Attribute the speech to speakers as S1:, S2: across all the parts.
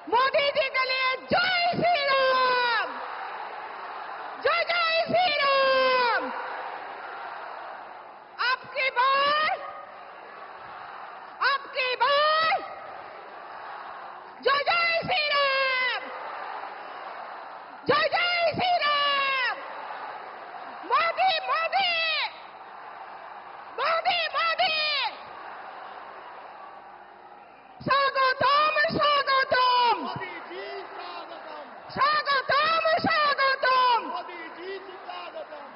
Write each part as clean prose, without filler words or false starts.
S1: मोदी जी के लिए जय श्री राम, जय जय श्री राम। आपकी बार जय जय श्री राम, जय जय श्री राम। मोदी मोदी मोदी मोदी, स्वागतम स्वागतम
S2: मोदी जी स्वागतम,
S1: स्वागतम स्वागतम।
S2: मोदी जी स्वागतम।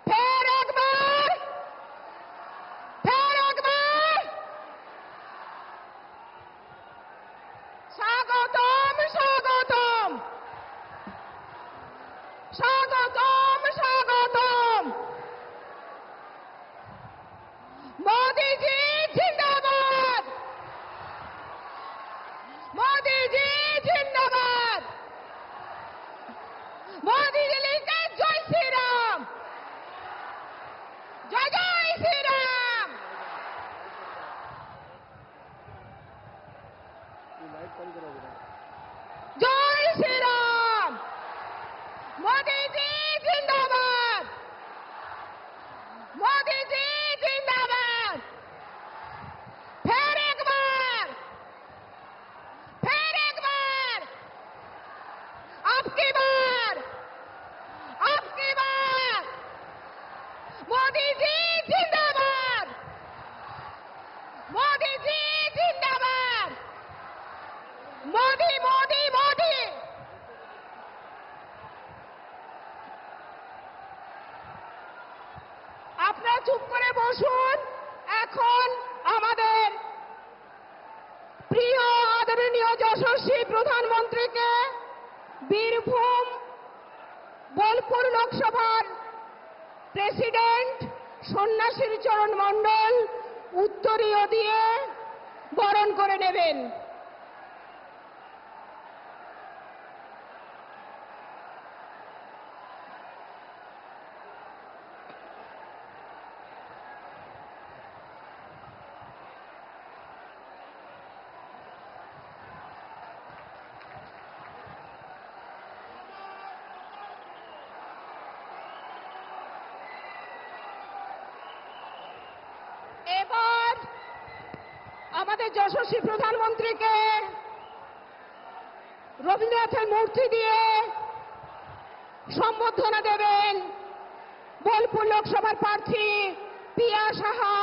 S1: फिर एक बार स्वागतम स्वागतम स्वागतम स्वागतम। मोदी जी जिंदाबाद, मोदी जी जिंदाबाद। मोदी जी लिखते जय श्री राम, जय जय श्री राम। जय श्री राम। मोदी जी जिंदाबाद, मोदी जी जिंदाबाद। फिर एक बार आपकी बार मोदी जी जिंदाबाद, मोदी जी जिंदाबाद। मोदी मोदी मोदी। আপনারা চুপ করে বসুন। এখন আমাদের প্রিয় আদরণীয় যশস্বী প্রধানমন্ত্রীকে বীরভূম বোলপুর লোকসভার প্রেসিডেন্ট সন্ন্যাসীর চরণ মণ্ডল উত্তরীয় দিয়ে বরণ করে নেবেন। এবার আমাদের যশস্বী প্রধানমন্ত্রীকে রবীন্দ্রনাথের মূর্তি দিয়ে সম্বর্ধনা দেবেন বোলপুর লোকসভার প্রার্থী পিয়া সাহা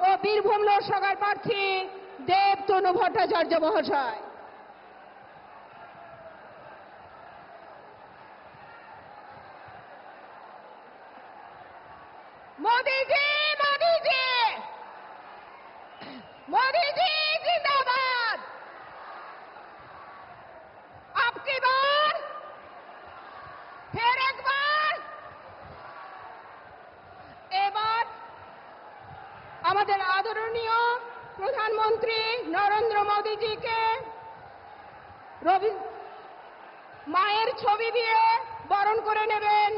S1: ও বীরভূম লোকসভার প্রার্থী দেবতনু ভট্টাচার্য মহাশয়। मोदी जी मोदी जी मोदी जी जिंदाबाद। आपकी बार फिर एक बार। এবার আমাদের আদরণীয় প্রধানমন্ত্রী নরেন্দ্র মোদীজিকে মায়ের ছবি দিয়ে বরণ করে নেবেন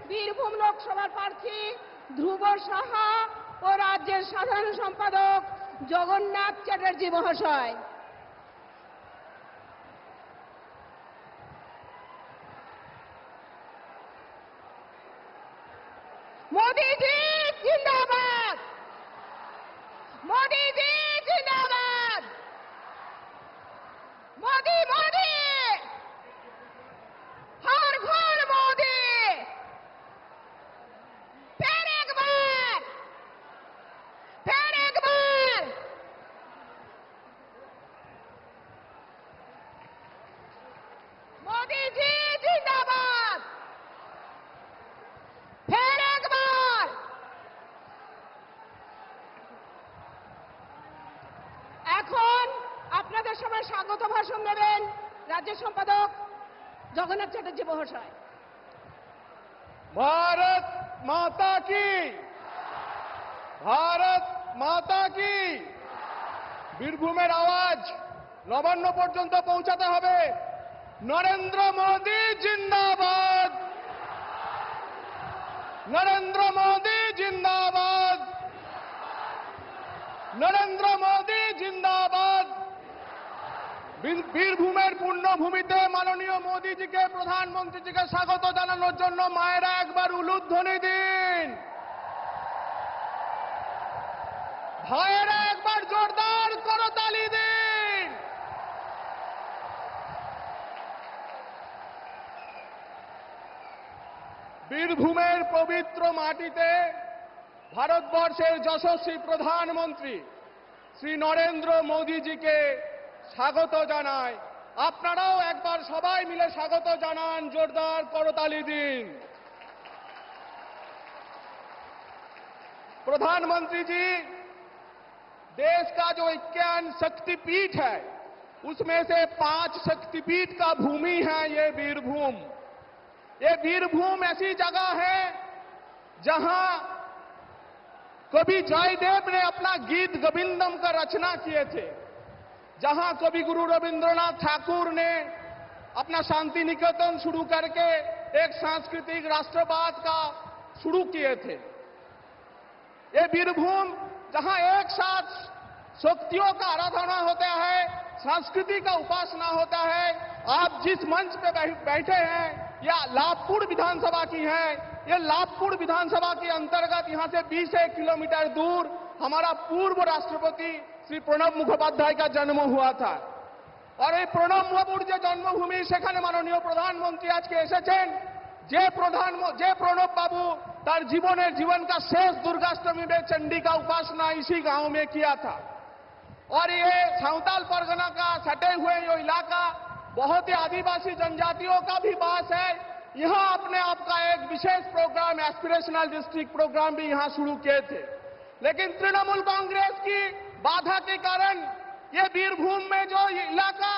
S1: বীরভূম লোকসভার প্রার্থী ধ্রুব সাহা ও রাজ্যের সাধারণ সম্পাদক জগন্নাথ চ্যাটার্জি মহাশয়। मोदी जी जिंदाबाद, मोदी जी जिंदाबाद। मोदी मोदी, हर घर मोदी। फिर एक बार मोदी जी जिंदाबाद। फिर एक बार এখন আপনাদের সবাই স্বাগত ভাষণ দেবেন রাজ্য সম্পাদক জগন্নাথ চ্যাটার্জি মহাশয়।
S2: भारत माता की, भारत माता की। বীরভূমের আওয়াজ নবান্ন পর্যন্ত পৌঁছাতে হবে। নরেন্দ্র মোদী জিন্দাবাদ, নরেন্দ্র মোদী জিন্দাবাদ, নরেন্দ্র মোদী জিন্দাবাদ। বীরভূমের পূর্ণভূমিতে মাননীয় মোদীজিকে প্রধানমন্ত্রীজিকে স্বাগত জানানোর জন্য মায়েরা একবার উলুধ্বনি দিন। ভাইয়েরা একবার জোরদার করতালি দিন। বীরভূমের পবিত্র মাটিতে ভারতবর্ষের যশস্বী প্রধানমন্ত্রী শ্রী নরেন্দ্র মোদীজিকে স্বাগত জানায়। আপনারাও একবার সবাই মিলে স্বাগত জানান, জোরদার করতালি দিন। प्रधानमंत्री जी, देश का जो 51 शक्तिपीठ है उसमें से 5 शक्तिपीठ का भूमि है ये वीरभूम। ये वीरभूम ऐसी जगह है जहां कवि जयदेव ने अपना गीत गोविंदम का रचना किए थे, जहां कवि गुरु रविंद्रनाथ ठाकुर ने अपना शांति निकेतन शुरू करके एक सांस्कृतिक राष्ट्रवाद का शुरू किए थे। ये वीरभूम जहां एक साथ शक्तियों का आराधना होता है, संस्कृति का उपासना होता है। आप जिस मंच पे बैठे हैं या लाभपुर विधानसभा की है, ये लाभपुर विधानसभा के अंतर्गत यहां से 20 किलोमीटर दूर हमारा पूर्व राष्ट्रपति श्री प्रणब मुखोपाध्याय का जन्म हुआ था। और ये प्रणबबाबुर जो जन्मभूमि সেখানে মাননীয় প্রধানমন্ত্রী আজকে এসেছেন। যে प्रणब बाबू तार जीवन का शेष दुर्गाष्टमी में चंडी का उपासना इसी गांव में किया था। और ये सांवताल परगना का सटे हुए ये इलाका बहुत ही आदिवासी जनजातियों का भी वास है। यहां अपने आप का एक विशेष प्रोग्राम, एस्पिरेशनल डिस्ट्रिक्ट प्रोग्राम भी यहां शुरू किए थे, लेकिन तृणमूल कांग्रेस की बाधा के कारण ये वीरभूम में जो इलाका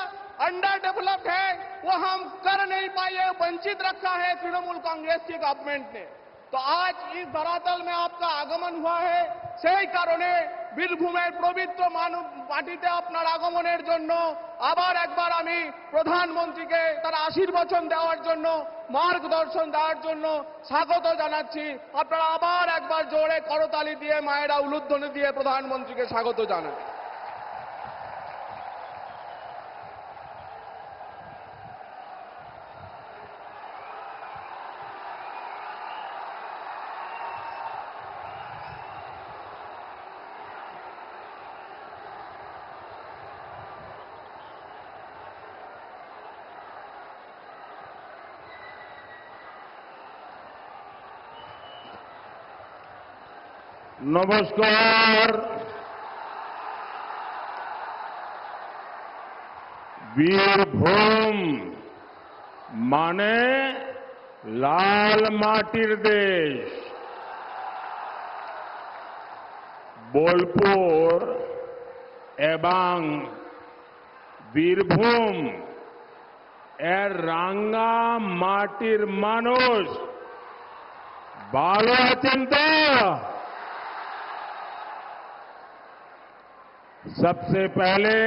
S2: अंडर डेवलप्ड है वो हम कर नहीं पाए, वंचित रखा है तृणमूल कांग्रेस की गवर्नमेंट ने। तो आज इस धरातल में आपका आगमन हुआ है, সেই কারণে বীরভূমের পবিত্র মাটিতে আপনার আগমনের জন্য আবার একবার আমি প্রধানমন্ত্রীকে তার আশীর্বচন দেওয়ার জন্য, মার্গদর্শন দেওয়ার জন্য স্বাগত জানাচ্ছি। আপনারা আবার একবার জোরে করতালি দিয়ে, মায়েরা উলুধ্বনি দিয়ে প্রধানমন্ত্রীকে স্বাগত জানান।
S3: नमस्कार। वीरभूम माने लाल माटिर देश। बोलपुर एवं वीरभूम एर रांगा माटिर मानुष बालो चिंता। सबसे पहले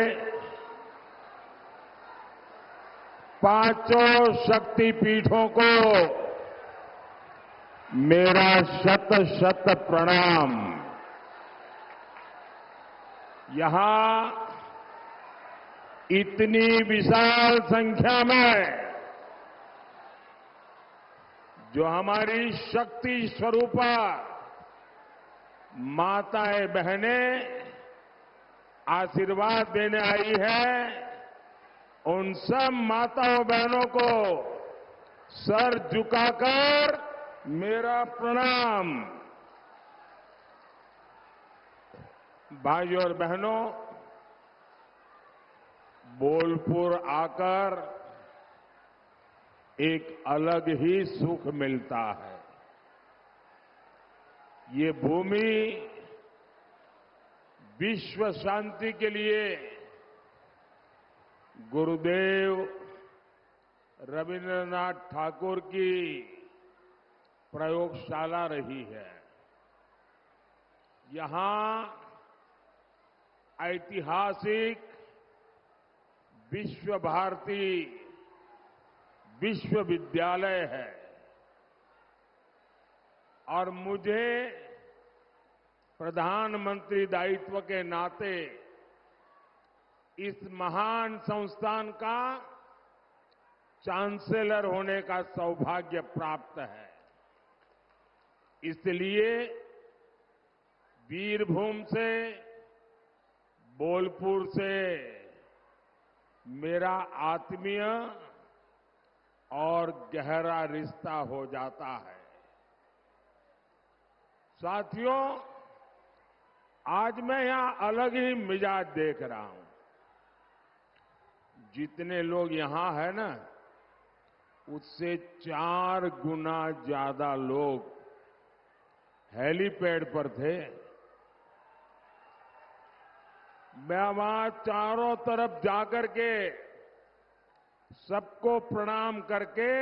S3: पांचों शक्तिपीठों को मेरा शत शत प्रणाम। यहां इतनी विशाल संख्या में जो हमारी शक्ति स्वरूपा माताएं बहनें आशीर्वाद देने आई है, उन सब माताओं बहनों को सर झुकाकर मेरा प्रणाम। भाइयों और बहनों, बोलपुर आकर एक अलग ही सुख मिलता है। ये भूमि विश्व शांति के लिए गुरुदेव रविंद्रनाथ ठाकुर की प्रयोगशाला रही है। यहां ऐतिहासिक विश्व भारती विश्वविद्यालय है और मुझे प्रधानमंत्री दायित्व के नाते इस महान संस्थान का चांसलर होने का सौभाग्य प्राप्त है। इसलिए बीरभूम से, बोलपुर से मेरा आत्मीय और गहरा रिश्ता हो जाता है। साथियों, आज मैं यहां अलग ही मिजाज देख रहा हूं। जितने लोग यहां हैं ना, उससे 4 गुना ज्यादा लोग हेलीपैड पर थे। मैं वहां चारों तरफ जाकर के सबको प्रणाम करके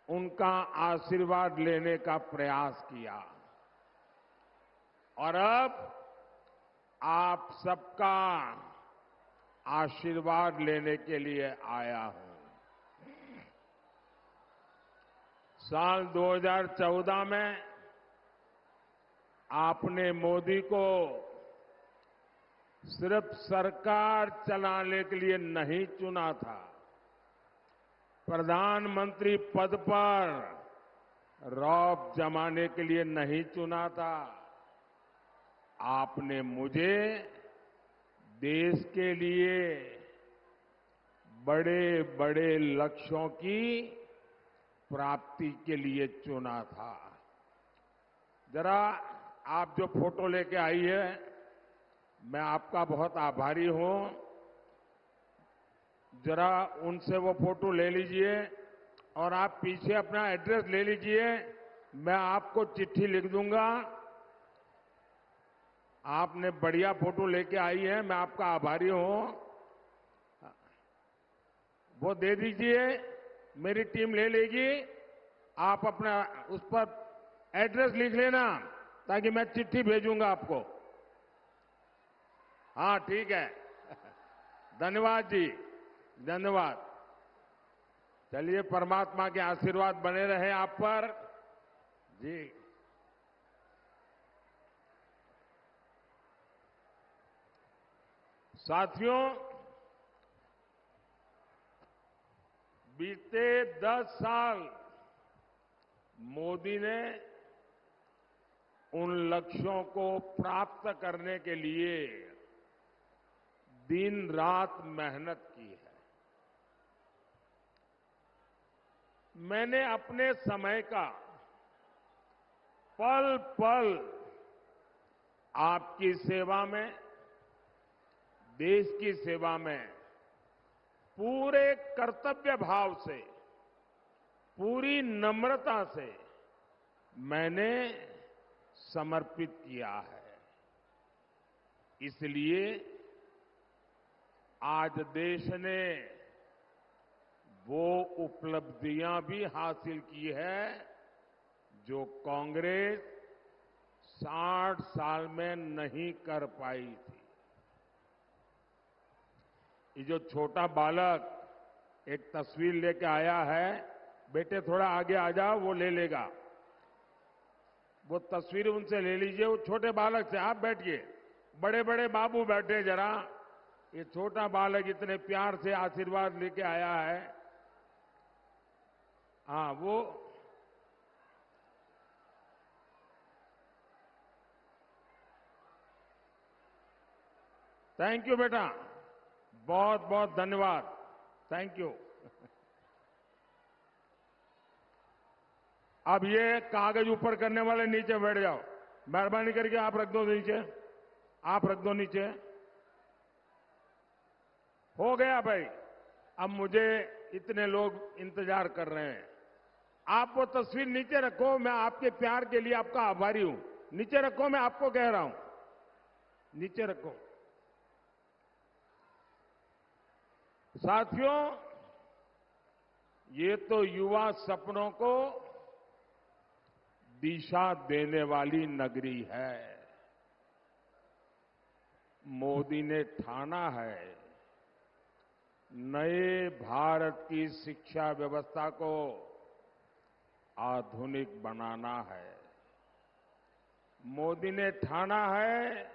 S3: उनका आशीर्वाद लेने का प्रयास किया और अब आप सबका आशीर्वाद लेने के लिए आया हूं। साल 2014 में आपने मोदी को सिर्फ सरकार चलाने के लिए नहीं चुना था, प्रधानमंत्री पद पर रौब जमाने के लिए नहीं चुना था। आपने मुझे देश के लिए बड़े बड़े लक्ष्यों की प्राप्ति के लिए चुना था। जरा आप जो फोटो लेके आई है, मैं आपका बहुत आभारी हूं। जरा उनसे वो फोटो ले लीजिए और आप पीछे अपना एड्रेस ले लीजिए। मैं आपको चिट्ठी लिख दूंगा। आपने बढ़िया फोटो लेके आई है, मैं आपका आभारी हूं। वो दे दीजिए, मेरी टीम ले लेगी। आप अपना उस पर एड्रेस लिख लेना ताकि मैं चिट्ठी भेजूंगा आपको। हाँ, ठीक है। धन्यवाद जी, धन्यवाद। चलिए, परमात्मा के आशीर्वाद बने रहे आप पर जी। साथियों, बीते 10 साल मोदी ने उन लक्ष्यों को प्राप्त करने के लिए दिन रात मेहनत की है। मैंने अपने समय का पल पल आपकी सेवा में, देश की सेवा में पूरे कर्तव्य भाव से, पूरी नम्रता से मैंने समर्पित किया है। इसलिए आज देश ने वो उपलब्धियां भी हासिल की है जो कांग्रेस 60 साल में नहीं कर पाई थी। ये जो छोटा बालक एक तस्वीर लेके आया है, बेटे थोड़ा आगे आ जाओ, वो ले लेगा। वो तस्वीर उनसे ले लीजिए। वो छोटे बालक से आप बैठिए, बड़े बड़े बाबू बैठे जरा। ये छोटा बालक इतने प्यार से आशीर्वाद लेके आया है। हाँ, वो थैंक यू बेटा, बहुत बहुत धन्यवाद, थैंक यू। अब ये कागज ऊपर करने वाले नीचे बैठ जाओ, मेहरबानी करके आप रख दो नीचे, आप रख दो नीचे। हो गया भाई, अब मुझे इतने लोग इंतजार कर रहे हैं। आप वो तस्वीर नीचे रखो, मैं आपके प्यार के लिए आपका आभारी हूं। नीचे रखो, मैं आपको कह रहा हूं, नीचे रखो। साथियों, ये तो युवा सपनों को दिशा देने वाली नगरी है। मोदी ने ठाना है नए भारत की शिक्षा व्यवस्था को आधुनिक बनाना है। मोदी ने ठाना है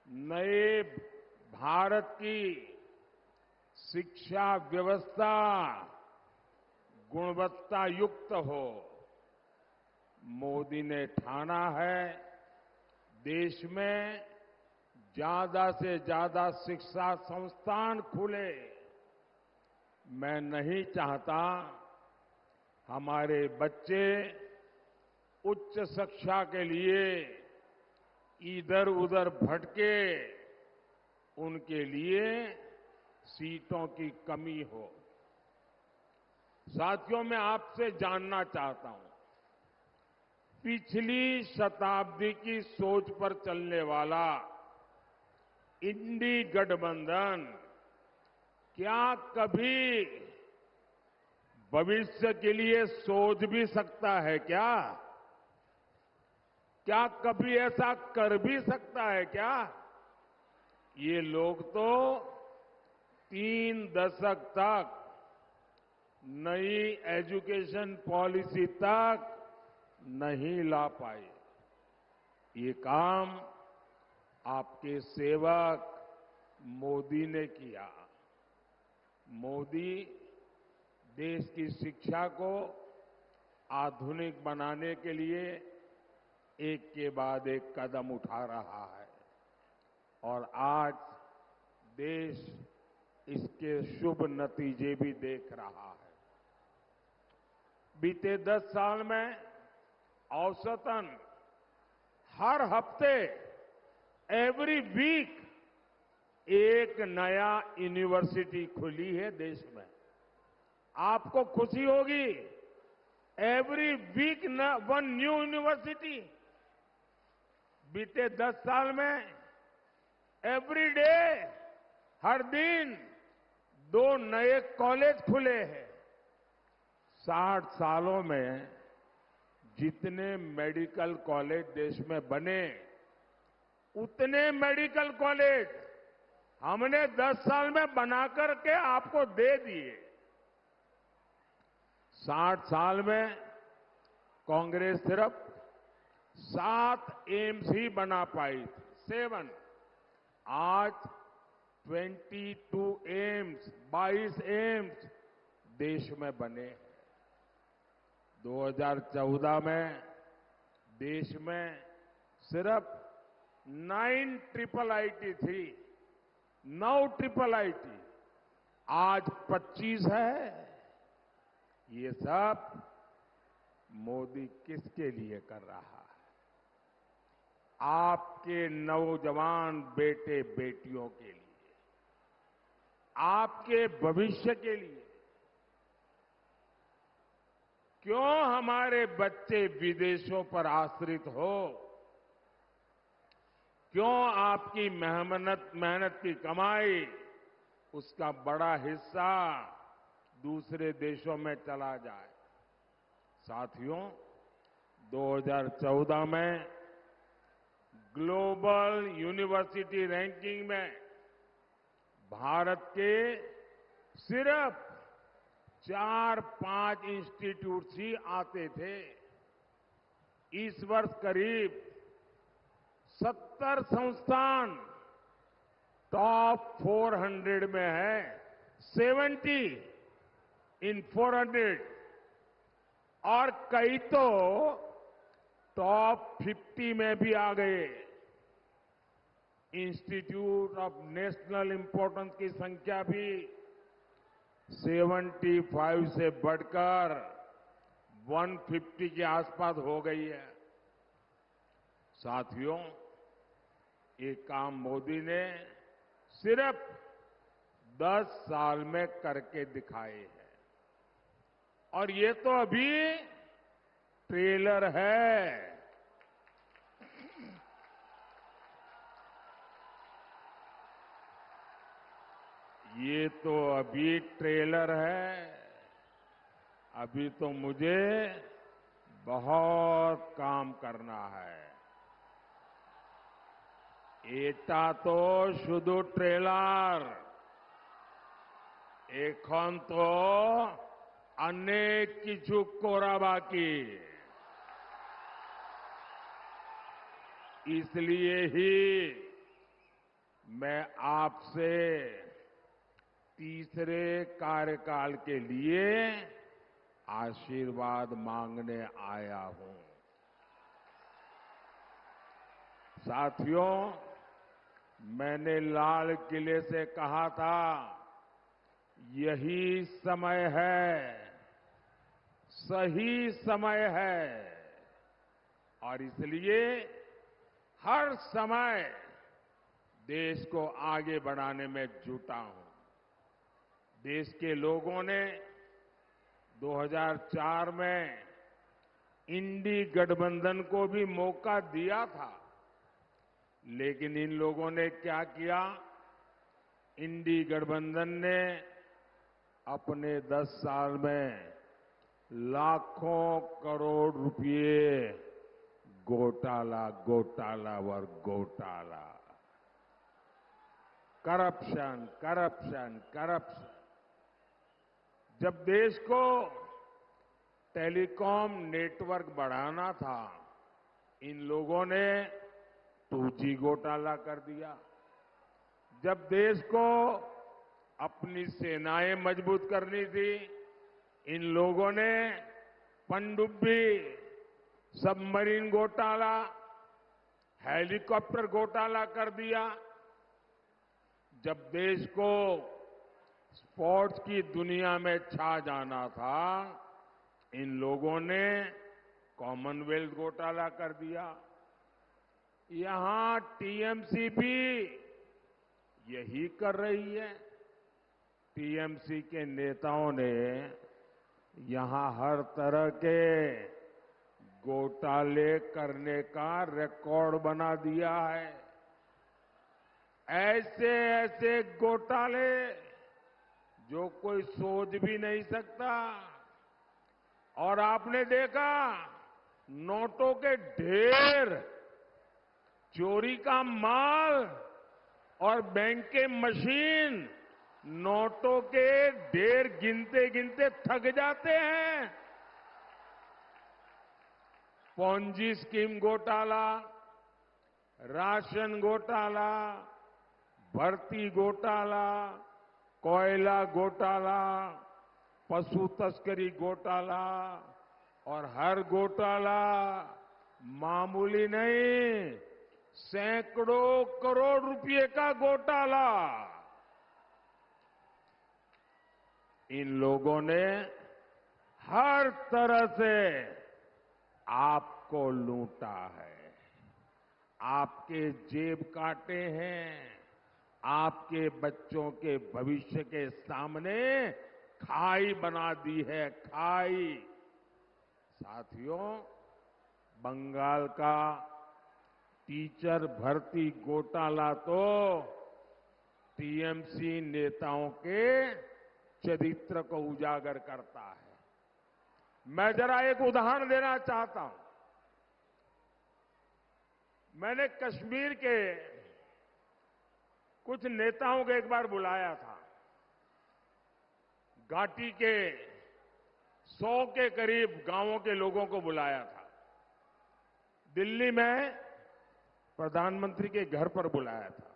S3: नए भारत की शिक्षा व्यवस्था गुणवत्ता युक्त हो। मोदी ने ठाना है देश में ज्यादा से ज्यादा शिक्षा संस्थान खुले। मैं नहीं चाहता हमारे बच्चे उच्च शिक्षा के लिए इधर उधर भटके, उनके लिए सीटों की कमी हो। साथियों, मैं आपसे जानना चाहता हूं, पिछली शताब्दी की सोच पर चलने वाला इंडी गठबंधन क्या कभी भविष्य के लिए सोच भी सकता है क्या? क्या कभी ऐसा कर भी सकता है क्या? ये लोग तो 3 दशक तक नई एजुकेशन पॉलिसी तक नहीं ला पाए। ये काम आपके सेवक मोदी ने किया। मोदी देश की शिक्षा को आधुनिक बनाने के लिए एक के बाद एक कदम उठा रहा है और आज देश इसके शुभ नतीजे भी देख रहा है। बीते 10 साल में औसतन हर हफ्ते एवरी वीक एक नया यूनिवर्सिटी खुली है देश में। आपको खुशी होगी, every week one new university. बीते 10 साल में एवरी डे, हर दिन 2 नए कॉलेज खुले हैं। 60 सालों में जितने मेडिकल कॉलेज देश में बने, उतने मेडिकल कॉलेज हमने 10 साल में बना करके आपको दे दिए। 60 साल में कांग्रेस सिर्फ 7 एम्स ही बना पाई थी, 7। आज 22 एम्स, 22 एम्स देश में बने हैं। 2014 में देश में सिर्फ 9 ट्रिपल आईटी थी, 9 ट्रिपल आईटी, आज 25 है। ये सब मोदी किसके लिए कर रहा है? आपके नौजवान बेटे बेटियों के लिए, आपके भविष्य के लिए। क्यों हमारे बच्चे विदेशों पर आश्रित हो? क्यों आपकी मेहनत की कमाई, उसका बड़ा हिस्सा दूसरे देशों में चला जाए? साथियों, 2014 में ग्लोबल यूनिवर्सिटी रैंकिंग में भारत के सिर्फ 4-5 इंस्टीट्यूट ही आते थे। इस वर्ष करीब 70 संस्थान टॉप 400 में है, 70 इन 400, और कई तो टॉप 50 में भी आ गए। इंस्टीट्यूट ऑफ नेशनल इंपॉर्टेंस की संख्या भी 75 से बढ़कर 150 के आसपास हो गई है। साथियों, ये काम मोदी ने सिर्फ 10 साल में करके दिखाए हैं। और ये तो अभी ट्रेलर है। ये तो अभी ट्रेलर है। अभी तो मुझे बहुत काम करना है। এটা তো শুধু ট্রেলার, এখন তো অনেক কিছু করা বাকি। इसलिए ही मैं आपसे तीसरे कार्यकाल के लिए आशीर्वाद मांगने आया हूं। साथियों, मैंने लाल किले से कहा था, यही समय है, सही समय है, और इसलिए हर समय देश को आगे बढ़ाने में जुटा हूं। देश के लोगों ने 2004 में इंडी गठबंधन को भी मौका दिया था, लेकिन इन लोगों ने क्या किया? इंडी गठबंधन ने अपने 10 साल में लाखों करोड़ रुपए घोटाला और घोटाला, करप्शन। जब देश को टेलीकॉम नेटवर्क बढ़ाना था, इन लोगों ने 2G घोटाला कर दिया। जब देश को अपनी सेनाएं मजबूत करनी थी, इन लोगों ने पनडुब्बी, सबमरीन घोटाला, हेलीकॉप्टर घोटाला कर दिया। जब देश को स्पोर्ट्स की दुनिया में छा जाना था, इन लोगों ने कॉमनवेल्थ घोटाला कर दिया। यहां टीएमसी भी यही कर रही है। टीएमसी के नेताओं ने यहां हर तरह के घोटाले करने का रिकॉर्ड बना दिया है। ऐसे ऐसे घोटाले जो कोई सोच भी नहीं सकता। और आपने देखा, नोटों के ढेर, चोरी का माल और बैंक के मशीन, नोटों के ढेर गिनते गिनते थक जाते हैं। पॉन्जी स्कीम घोटाला, राशन घोटाला, भर्ती घोटाला, कोयला घोटाला, पशु तस्करी घोटाला, और हर घोटाला मामूली नहीं, सैकड़ों करोड़ रुपए का घोटाला। इन लोगों ने हर तरह से आपको लूटा है, आपके जेब काटे हैं, आपके बच्चों के भविष्य के सामने खाई बना दी है, खाई। साथियों, बंगाल का टीचर भर्ती घोटाला तो टीएमसी नेताओं के चरित्र को उजागर करता है। मैं जरा एक उदाहरण देना चाहता हूं। मैंने कश्मीर के कुछ नेताओं को एक बार बुलाया था। घाटी के 100 के करीब गांवों के लोगों को बुलाया था। दिल्ली में प्रधानमंत्री के घर पर बुलाया था।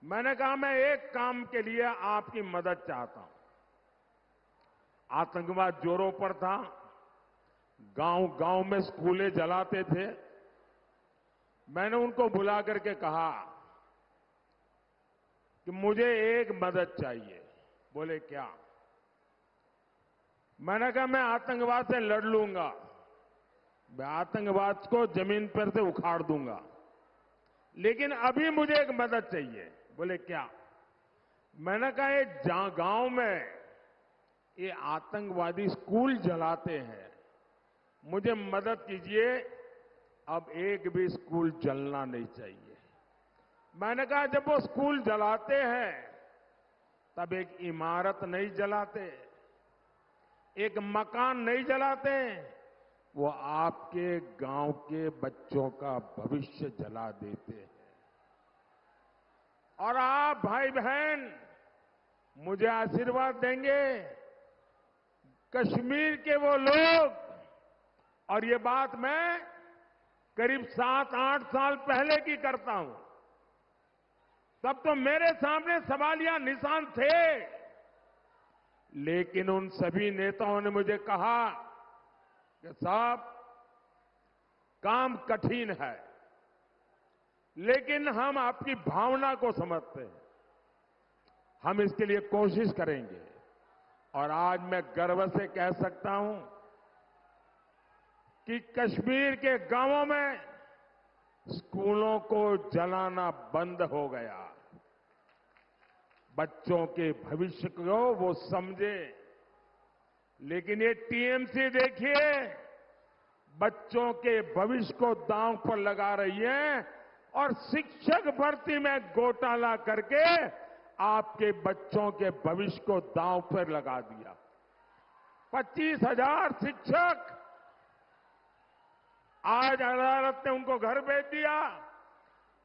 S3: मैंने कहा, मैं एक काम के लिए आपकी मदद चाहता हूं। आतंकवाद जोरों पर था, गांव गांव में स्कूलें जलाते थे। मैंने उनको बुला करके कहा कि मुझे एक मदद चाहिए। बोले क्या? मैंने कहा, मैं आतंकवाद से लड़ लूंगा, मैं आतंकवाद को जमीन पर से उखाड़ दूंगा, लेकिन अभी मुझे एक मदद चाहिए। बोले क्या? मैंने कहा, ये गांव में ये आतंकवादी स्कूल जलाते हैं, मुझे मदद कीजिए, अब एक भी स्कूल जलना नहीं चाहिए। मैंने कहा, जब वो स्कूल जलाते हैं तब एक इमारत नहीं जलाते, एक मकान नहीं जलाते, वो आपके गांव के बच्चों का भविष्य जला देते हैं। और आप भाई बहन मुझे आशीर्वाद देंगे, कश्मीर के वो लोग, और ये बात मैं करीब 7-8 साल पहले की करता हूं, तब तो मेरे सामने सवालिया निशान थे, लेकिन उन सभी नेताओं ने मुझे कहा कि साहब काम कठिन है, लेकिन हम आपकी भावना को समझते हैं, हम इसके लिए कोशिश करेंगे। और आज मैं गर्व से कह सकता हूं कि कश्मीर के गांवों में स्कूलों को जलाना बंद हो गया। बच्चों के भविष्य को वो समझे। लेकिन ये टीएमसी देखिए, बच्चों के भविष्य को दांव पर लगा रही है और शिक्षक भर्ती में घोटाला करके आपके बच्चों के भविष्य को दांव पर लगा दिया। 25,000 शिक्षक आज अदालत ने उनको घर भेज दिया।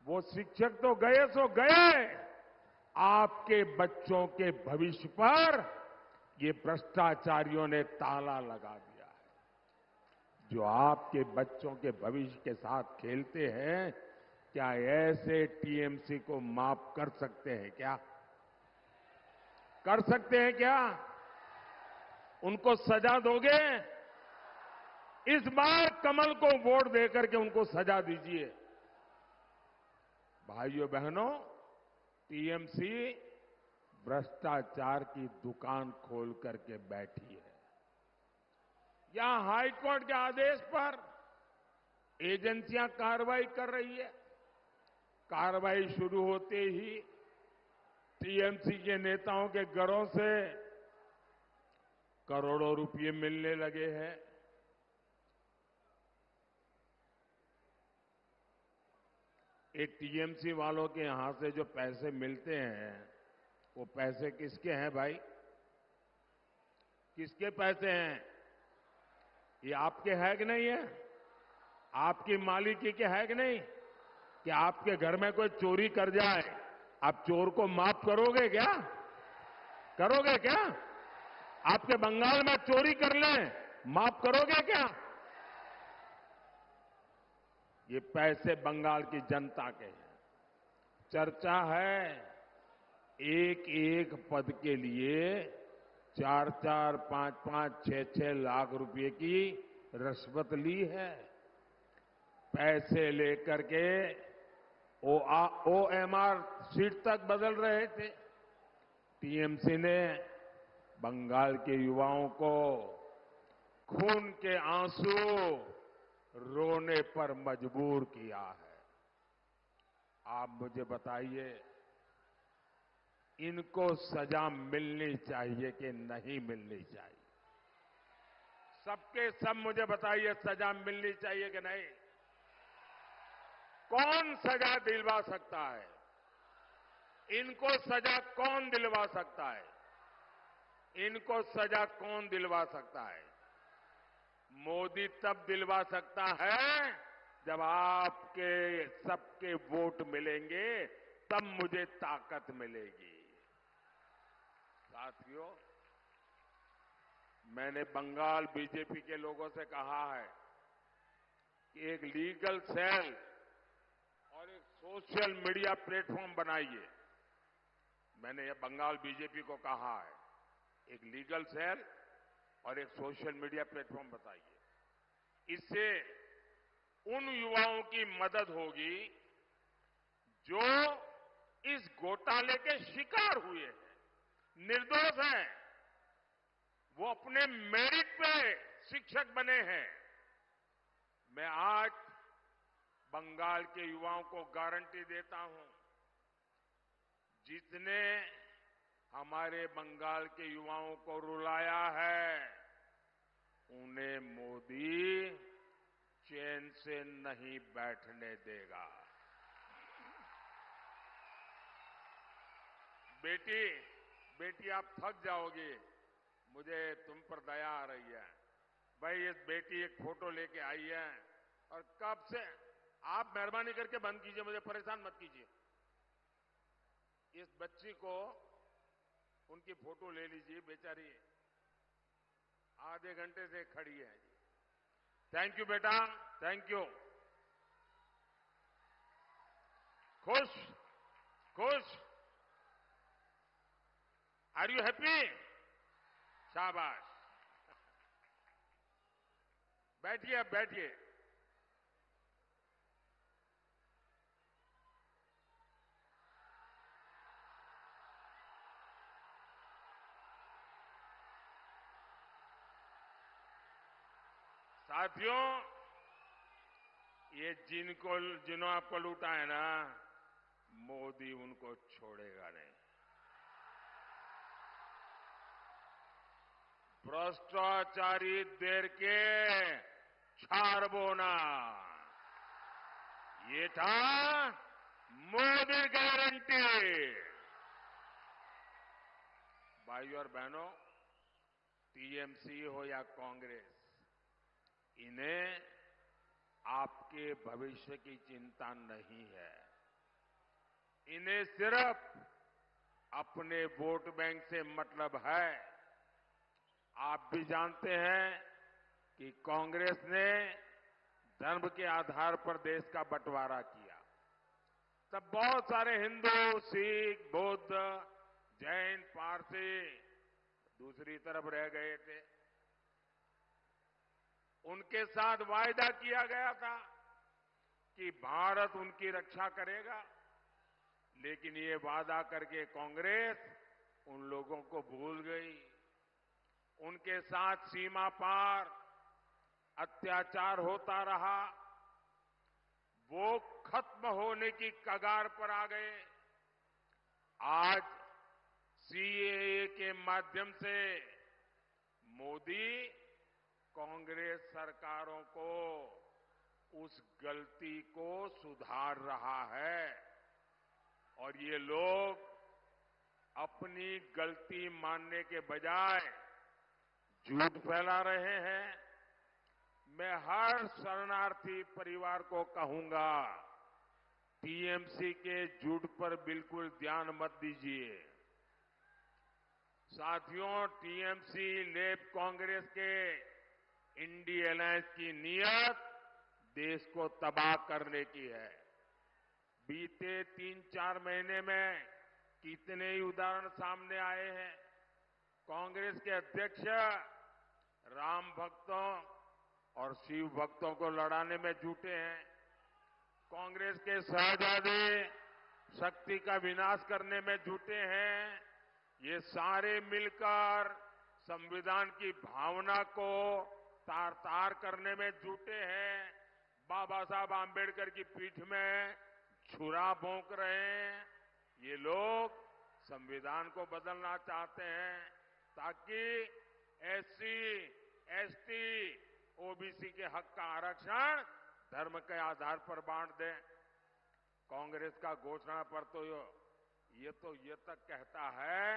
S3: वो शिक्षक तो गए सो गए, आपके बच्चों के भविष्य पर ये भ्रष्टाचारियों ने ताला लगा दिया है। जो आपके बच्चों के भविष्य के साथ खेलते हैं, क्या ऐसे टीएमसी को माफ कर सकते हैं क्या? कर सकते हैं क्या? उनको सजा दोगे? इस बार कमल को वोट देकर के उनको सजा दीजिए। भाइयों बहनों, टीएमसी भ्रष्टाचार की दुकान खोल करके बैठी है। यहां हाईकोर्ट के आदेश पर एजेंसियां कार्रवाई कर रही है। कार्रवाई शुरू होते ही टीएमसी के नेताओं के घरों से करोड़ों रुपए मिलने लगे हैं। एक टीएमसी वालों के यहां से जो पैसे मिलते हैं, वो पैसे किसके हैं भाई? किसके पैसे हैं? ये आपके है कि नहीं है? आपकी मालिकी के है कि नहीं? कि आपके घर में कोई चोरी कर जाए, आप चोर को माफ करोगे क्या? करोगे क्या? आपके बंगाल में चोरी कर लें, माफ करोगे क्या? ये पैसे बंगाल की जनता के हैं। चर्चा है एक एक पद के लिए 4-4, 5-5, 6-6 लाख रुपए की रिश्वत ली है। पैसे लेकर के ओएमआर सीट तक बदल रहे थे। टीएमसी ने बंगाल के युवाओं को खून के आंसू रोने पर मजबूर किया है। आप मुझे बताइए, इनको सजा मिलनी चाहिए कि नहीं मिलनी चाहिए? सबके सब मुझे बताइए, सजा मिलनी चाहिए कि नहीं? कौन सजा दिलवा सकता है? इनको सजा कौन दिलवा सकता है? इनको सजा कौन दिलवा सकता है? मोदी तब दिलवा सकता है जब आपके सबके वोट मिलेंगे, तब मुझे ताकत मिलेगी। साथियों, मैंने बंगाल बीजेपी के लोगों से कहा है कि एक लीगल सेल और एक सोशल मीडिया प्लेटफॉर्म बनाइए। मैंने ये बंगाल बीजेपी को कहा है, एक लीगल सेल और एक सोशल मीडिया प्लेटफॉर्म बताइए। इससे उन युवाओं की मदद होगी जो इस घोटाले के शिकार हुए हैं, निर्दोष हैं, वो अपने मेरिट पे शिक्षक बने हैं। मैं आज बंगाल के युवाओं को गारंटी देता हूं, जिसने हमारे बंगाल के युवाओं को रुलाया है, उन्हें मोदी चैन से नहीं बैठने देगा। बेटी आप थक जाओगी, मुझे तुम पर दया आ रही है। भाई, इस बेटी एक फोटो लेके आई है और कब से, आप मेहरबानी करके बंद कीजिए, मुझे परेशान मत कीजिए। इस बच्ची को उनकी फोटो ले लीजिए, बेचारी आधे घंटे से खड़ी है। थैंक यू बेटा, थैंक यू। खुश खुश? Are you happy? शाबाश। बैठिए, अब बैठिए। साथियों, ये जिन्हों आपको लूटा है ना, मोदी उनको छोड़ेगा नहीं। भ्रष्टाचारी देर के छारबोना, ये था मोदी गारंटी। भाइयों और बहनों, टीएमसी हो या कांग्रेस, इन्हें आपके भविष्य की चिंता नहीं है। इन्हें सिर्फ अपने वोट बैंक से मतलब है। आप भी जानते हैं कि कांग्रेस ने धर्म के आधार पर देश का बंटवारा किया। तब बहुत सारे हिंदू, सिख, बौद्ध, जैन, पारसी दूसरी तरफ रह गए थे। उनके साथ वायदा किया गया था कि भारत उनकी रक्षा करेगा, लेकिन ये वादा करके कांग्रेस उन लोगों को भूल गई। उनके साथ सीमा पार अत्याचार होता रहा। वो खत्म होने की कगार पर आ गए। आज सीएए के माध्यम से मोदी कांग्रेस सरकारों को उस गलती को सुधार रहा है और ये लोग अपनी गलती मानने के बजाय झूठ फैला रहे हैं। मैं हर शरणार्थी परिवार को कहूंगा, टीएमसी के झूठ पर बिल्कुल ध्यान मत दीजिए। साथियों, टीएमसी लेफ्ट कांग्रेस के इंडी अलायंस की नीयत देश को तबाह करने की है। बीते 3-4 महीने में कितने ही उदाहरण सामने आए हैं। कांग्रेस के अध्यक्ष राम भक्तों और शिव भक्तों को लड़ाने में जुटे हैं। कांग्रेस के शहजादे शक्ति का विनाश करने में जुटे हैं। ये सारे मिलकर संविधान की भावना को तार-तार करने में जुटे हैं। बाबा साहब आंबेडकर की पीठ में छुरा भोंक रहे हैं। ये लोग संविधान को बदलना चाहते हैं ताकि एससी, एसटी, ओबीसी के हक का आरक्षण धर्म के आधार पर बांट दें। कांग्रेस का घोषणा पर तो ये तक कहता है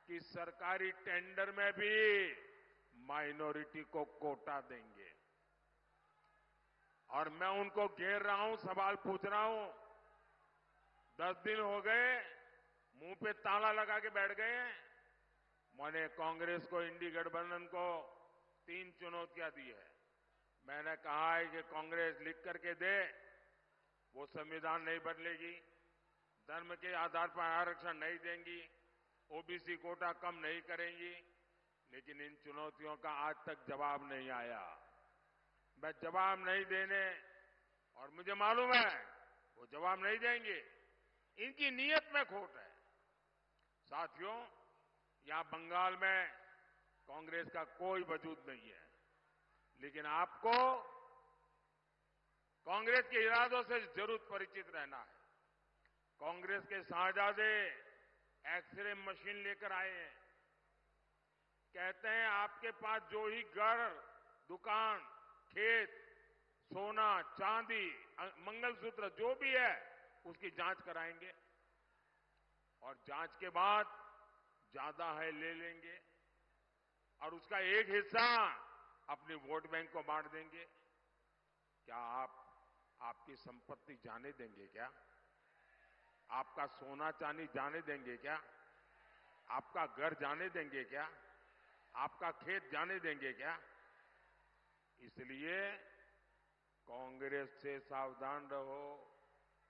S3: कि सरकारी टेंडर में भी माइनॉरिटी को कोटा देंगे। और मैं उनको घेर रहा हूं, सवाल पूछ रहा हूं। 10 दिन हो गए, मुंह पे ताला लगा के बैठ गए हैं। मैंने कांग्रेस को, इंडी गठबंधन को 3 चुनौतियां दी है। मैंने कहा है कि कांग्रेस लिख करके दे, वो संविधान नहीं बदलेगी, धर्म के आधार पर आरक्षण नहीं देंगी, ओबीसी कोटा कम नहीं करेंगी। लेकिन इन चुनौतियों का आज तक जवाब नहीं आया। मैं जवाब नहीं देने, और मुझे मालूम है वो जवाब नहीं देंगे। इनकी नीयत में खोट है। साथियों, यहां बंगाल में कांग्रेस का कोई वजूद नहीं है, लेकिन आपको कांग्रेस के इरादों से जरूर परिचित रहना है। कांग्रेस के शहजादे एक्सरे मशीन लेकर आए हैं। कहते हैं आपके पास जो ही घर, दुकान, खेत, सोना, चांदी, मंगलसूत्र जो भी है उसकी जांच कराएंगे और जांच के बाद ज्यादा है ले लेंगे और उसका एक हिस्सा अपनी वोट बैंक को बांट देंगे। क्या आप आपकी संपत्ति जाने देंगे क्या? आपका सोना चांदी जाने देंगे क्या? आपका घर जाने देंगे क्या? आपका खेत जाने देंगे क्या? इसलिए कांग्रेस से सावधान रहो,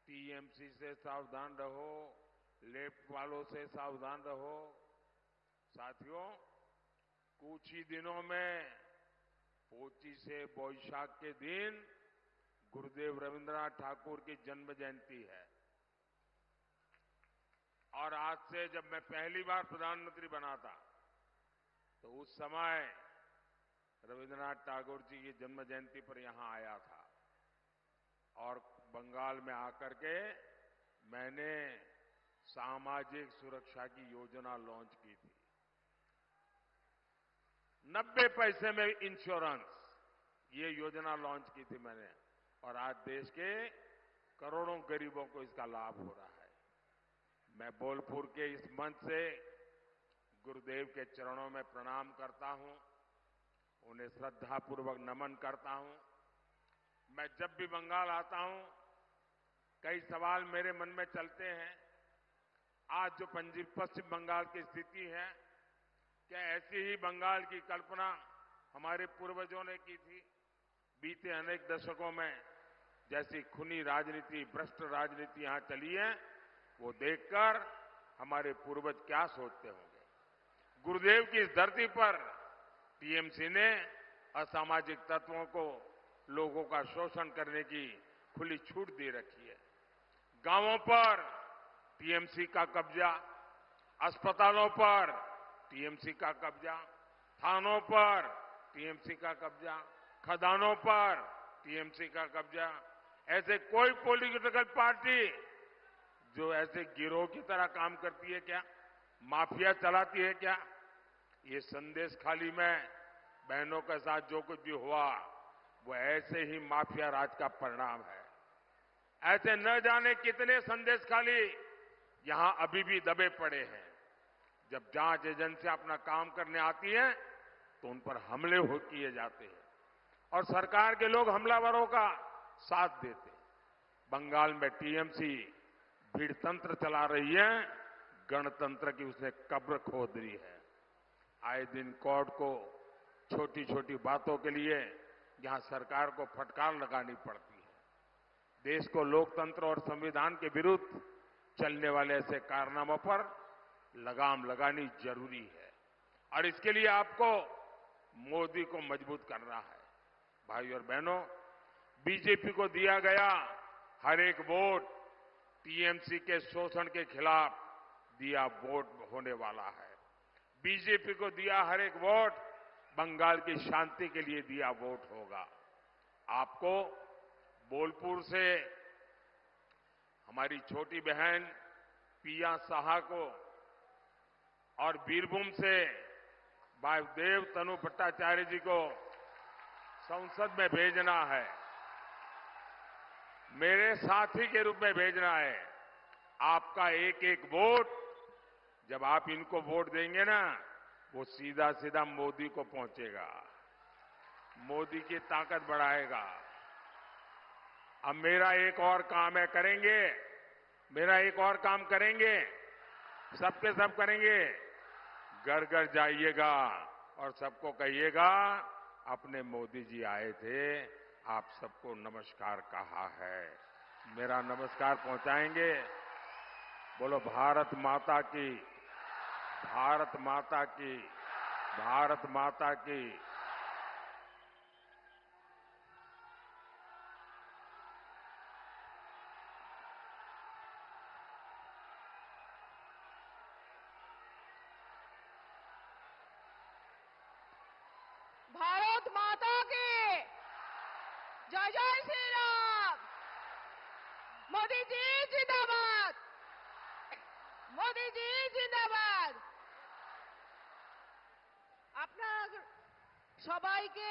S3: टीएमसी से सावधान रहो। लेफ्ट वालों से सावधान रहो। साथियों, कुछ ही दिनों में 25 से बोईशाख के दिन गुरुदेव रविंद्रनाथ ठाकुर की जन्म जयंती है। और आज से जब मैं पहली बार प्रधानमंत्री बना था तो उस समय रविंद्रनाथ टैगोर जी की जन्म जयंती पर यहां आया था और बंगाल में आकर के मैंने सामाजिक सुरक्षा की योजना लॉन्च की थी। 90 पैसे में इंश्योरेंस, ये योजना लॉन्च की थी मैंने, और आज देश के करोड़ों गरीबों को इसका लाभ हो रहा है। मैं बोलपुर के इस मंच से गुरुदेव के चरणों में प्रणाम करता हूं, उन्हें श्रद्धापूर्वक नमन करता हूं। मैं जब भी बंगाल आता हूं, कई सवाल मेरे मन में चलते हैं। आज जो पश्चिम बंगाल की स्थिति है, क्या ऐसी ही बंगाल की कल्पना हमारे पूर्वजों ने की थी? बीते अनेक दशकों में जैसी खूनी राजनीति, भ्रष्ट राजनीति यहां चली है, वो देखकर हमारे पूर्वज क्या सोचते होंगे। गुरुदेव की इस धरती पर टीएमसी ने असामाजिक तत्वों को लोगों का शोषण करने की खुली छूट दे रखी है। गांवों पर टीएमसी का कब्जा, अस्पतालों पर टीएमसी का कब्जा, थानों पर टीएमसी का कब्जा, खदानों पर टीएमसी का कब्जा। ऐसे कोई पॉलिटिकल पार्टी जो ऐसे गिरोह की तरह काम करती है क्या? माफिया चलाती है क्या? ये संदेश खाली में बहनों के साथ जो कुछ भी हुआ वो ऐसे ही माफिया राज का परिणाम है। ऐसे न जाने कितने संदेश खाली यहां अभी भी दबे पड़े हैं। जब जांच एजेंसी अपना काम करने आती है तो उन पर हमले किए जाते हैं और सरकार के लोग हमलावरों का साथ देते हैं। बंगाल में टीएमसी भीड़तंत्र चला रही है, गणतंत्र की उसने कब्र खोद दी है। आए दिन कोर्ट को छोटी छोटी बातों के लिए यहां सरकार को फटकार लगानी पड़ती है। देश को लोकतंत्र और संविधान के विरुद्ध चलने वाले ऐसे कारनामों पर लगाम लगानी जरूरी है और इसके लिए आपको मोदी को मजबूत करना है। भाई और बहनों, बीजेपी को दिया गया हर एक वोट टीएमसी के शोषण के खिलाफ दिया वोट होने वाला है। बीजेपी को दिया हर एक वोट बंगाल की शांति के लिए दिया वोट होगा। आपको बोलपुर से हमारी छोटी बहन पिया साहा को और बीरभूम से वासुदेव तनु भट्टाचार्य जी को संसद में भेजना है, मेरे साथी के रूप में भेजना है। आपका एक एक वोट, जब आप इनको वोट देंगे ना, वो सीधा सीधा मोदी को पहुंचेगा, मोदी की ताकत बढ़ाएगा। अब मेरा एक और काम है, करेंगे, मेरा एक और काम करेंगे, सबके सब करेंगे। घर घर जाइएगा और सबको कहिएगा अपने मोदी जी आए थे, आप सबको नमस्कार कहा है। मेरा नमस्कार पहुंचाएंगे। बोलो भारत माता की, भारत माता की, भारत माता की।
S1: भारत माता की जय। जय श्री राम। मोदी जी जिंदाबाद, मोदी जी जिंदाबाद। আপনার সবাইকে